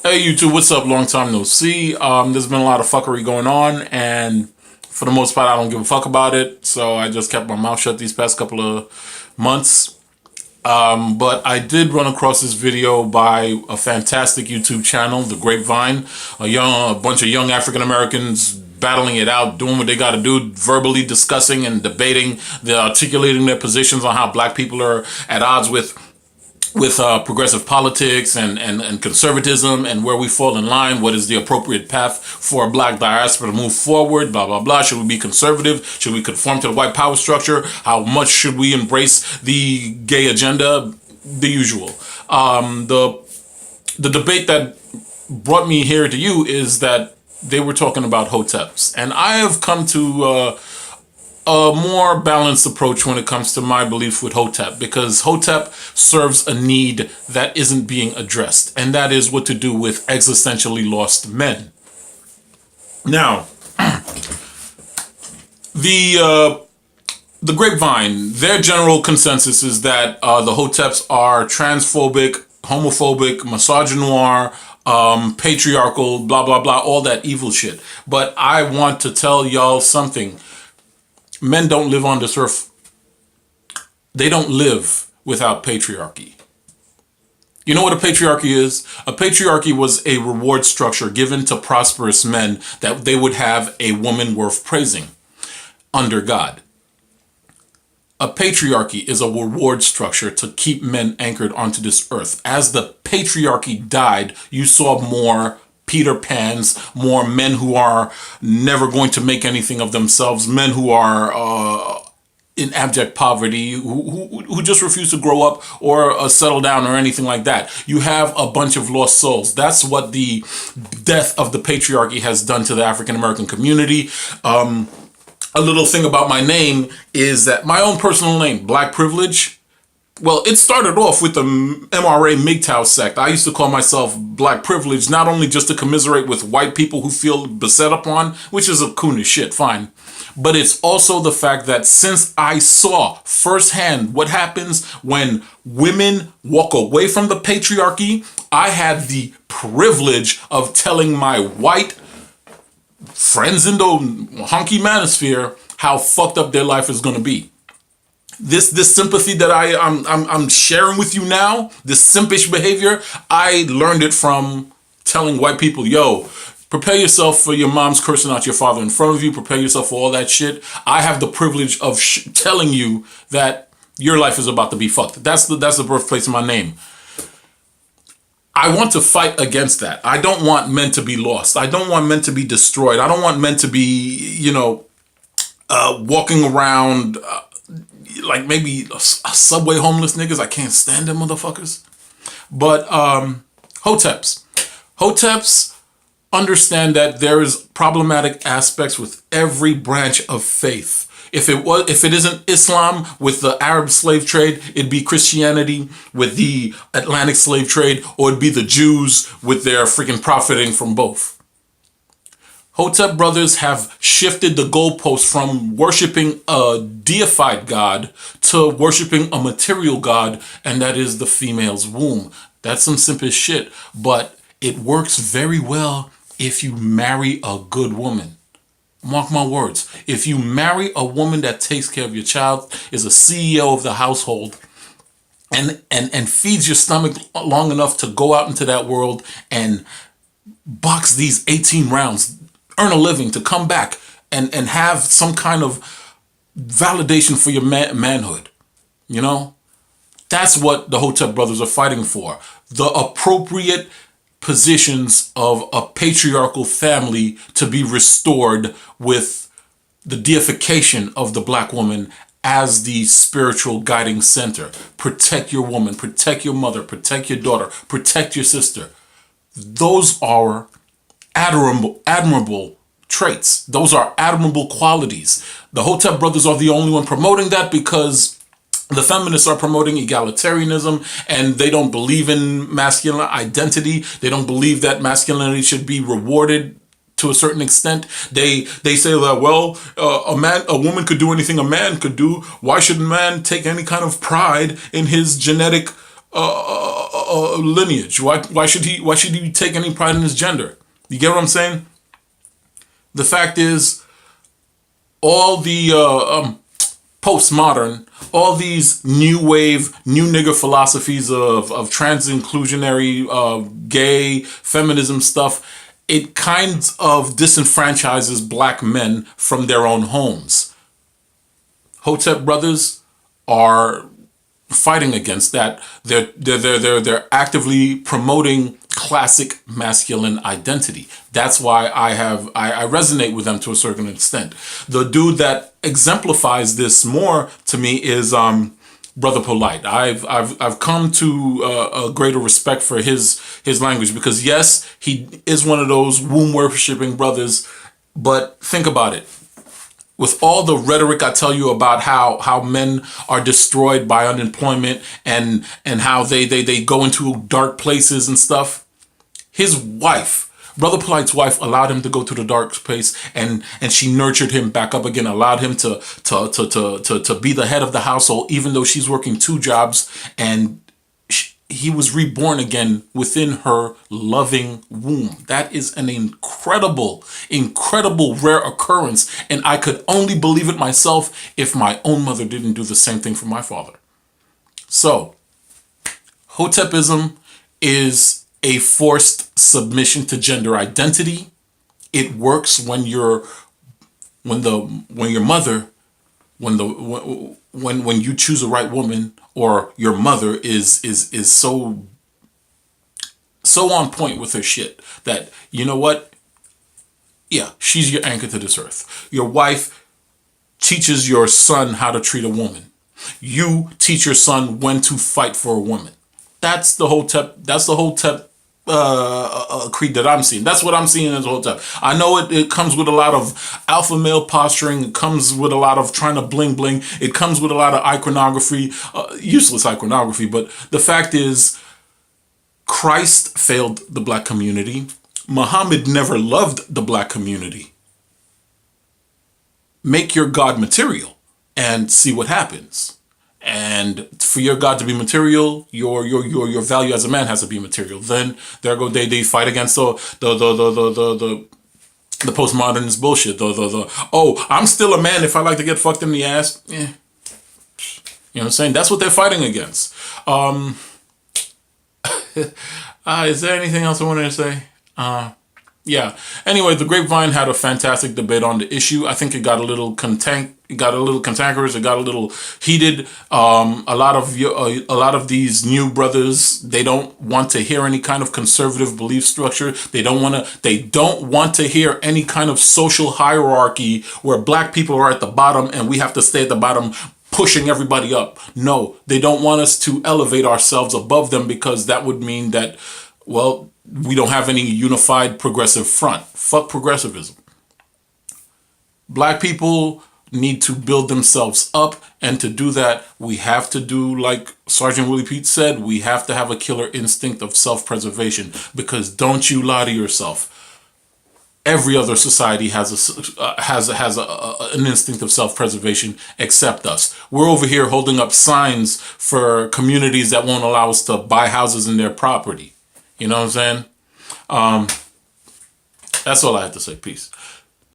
Hey YouTube, what's up? Long time no see. There's been a lot of fuckery going on, and for the most part, I don't give a fuck about it. So I just kept my mouth shut these past couple of months. But I did run across this video by a fantastic YouTube channel, the Grapevine. A bunch of young African Americans battling it out, doing what they got to do, verbally discussing and debating, articulating their positions on how black people are at odds with progressive politics and conservatism, and where we fall in line, what is the appropriate path for a black diaspora to move forward, blah, blah, blah. Should we be conservative? Should we conform to the white power structure? How much should we embrace the gay agenda? The usual. The debate that brought me here to you is that they were talking about Hoteps. And I have come to a more balanced approach when it comes to my belief with Hotep, because Hotep serves a need that isn't being addressed, and that is what to do with existentially lost men. Now, the Grapevine, their general consensus is that the Hoteps are transphobic, homophobic, misogynoir, patriarchal, blah, blah, blah, all that evil shit. But I want to tell y'all something. Men don't live on this earth. They don't live without patriarchy. You know what a patriarchy is? A patriarchy was a reward structure given to prosperous men that they would have a woman worth praising under God. A patriarchy is a reward structure to keep men anchored onto this earth. As the patriarchy died, you saw more Peter Pans, more men who are never going to make anything of themselves, men who are in abject poverty, who just refuse to grow up or settle down or anything like that. You have a bunch of lost souls. That's what the death of the patriarchy has done to the African American community. A little thing about my name is that my own personal name, Black Privilege, well, it started off with the MRA MGTOW sect. I used to call myself Black Privilege, not only just to commiserate with white people who feel beset upon, which is a coonish shit, fine. But it's also the fact that since I saw firsthand what happens when women walk away from the patriarchy, I had the privilege of telling my white friends in the honky manosphere how fucked up their life is going to be. This sympathy that I'm sharing with you now, this simpish behavior, I learned it from telling white people, yo, prepare yourself for your mom's cursing out your father in front of you. Prepare yourself for all that shit. I have the privilege of telling you that your life is about to be fucked. That's the birthplace of my name. I want to fight against that. I don't want men to be lost. I don't want men to be destroyed. I don't want men to be, walking around like maybe a subway homeless niggas. I can't stand them motherfuckers. But Hoteps understand that there is problematic aspects with every branch of faith. If it isn't Islam with the Arab slave trade, it'd be Christianity with the Atlantic slave trade, or it'd be the Jews with their freaking profiting from both. Hotep brothers have shifted the goalposts from worshiping a deified God to worshiping a material God, and that is the female's womb. That's some simple shit, but it works very well if you marry a good woman. Mark my words. If you marry a woman that takes care of your child, is a CEO of the household, and feeds your stomach long enough to go out into that world and box these 18 rounds, earn a living to come back and have some kind of validation for your manhood. You know, that's what the Hotep brothers are fighting for. The appropriate positions of a patriarchal family to be restored with the deification of the black woman as the spiritual guiding center. Protect your woman, protect your mother, protect your daughter, protect your sister. Those are admirable traits. Those are admirable qualities. The Hotep brothers are the only one promoting that, because the feminists are promoting egalitarianism, and they don't believe in masculine identity. They don't believe that masculinity should be rewarded to a certain extent. They say that, well, a woman could do anything a man could do. Why should a man take any kind of pride in his genetic lineage? Why should he take any pride in his gender? You get what I'm saying? The fact is, all the postmodern, all these new wave, new nigger philosophies of trans inclusionary, gay feminism stuff, it kind of disenfranchises black men from their own homes. Hotep brothers are fighting against that. They're actively promoting classic masculine identity. That's why I resonate with them to a certain extent. The dude that exemplifies this more to me is Brother Polite. I've come to a greater respect for his language, because yes, he is one of those womb worshiping brothers, but think about it. With all the rhetoric I tell you about how men are destroyed by unemployment, and how they go into dark places and stuff, his wife, Brother Polite's wife, allowed him to go to the dark place, and she nurtured him back up again, allowed him to be the head of the household, even though she's working two jobs, and he was reborn again within her loving womb. That is an incredible, incredible rare occurrence. And I could only believe it myself if my own mother didn't do the same thing for my father. So, Hotepism is a forced submission to gender identity. It works when your mother, when you choose a right woman, or your mother is so on point with her shit that, you know what? Yeah, she's your anchor to this earth. Your wife teaches your son how to treat a woman. You teach your son when to fight for a woman. That's the Hotep. That's the Hotep creed that I'm seeing. That's what I'm seeing as a Hotep. I know it comes with a lot of alpha male posturing. It comes with a lot of trying to bling bling. It comes with a lot of iconography, useless iconography. But the fact is, Christ failed the black community. Muhammad never loved the black community. Make your God material and see what happens. And for your God to be material, your value as a man has to be material. Then there go they fight against the postmodernist bullshit. Oh, I'm still a man if I like to get fucked in the ass. You know what I'm saying? That's what they're fighting against. Is there anything else I wanted to say? Yeah. Anyway, the Grapevine had a fantastic debate on the issue. I think it got a little cantankerous. It got a little heated. A lot of these new brothers, they don't want to hear any kind of conservative belief structure. They don't want to hear any kind of social hierarchy where black people are at the bottom and we have to stay at the bottom, pushing everybody up. No, they don't want us to elevate ourselves above them, because that would mean that, well, we don't have any unified progressive front. Fuck progressivism. Black people need to build themselves up, and to do that, we have to do, like Sergeant Willie Pete said, we have to have a killer instinct of self-preservation, because don't you lie to yourself. Every other society has an instinct of self-preservation except us. We're over here holding up signs for communities that won't allow us to buy houses in their property. You know what I'm saying? That's all I have to say. Peace.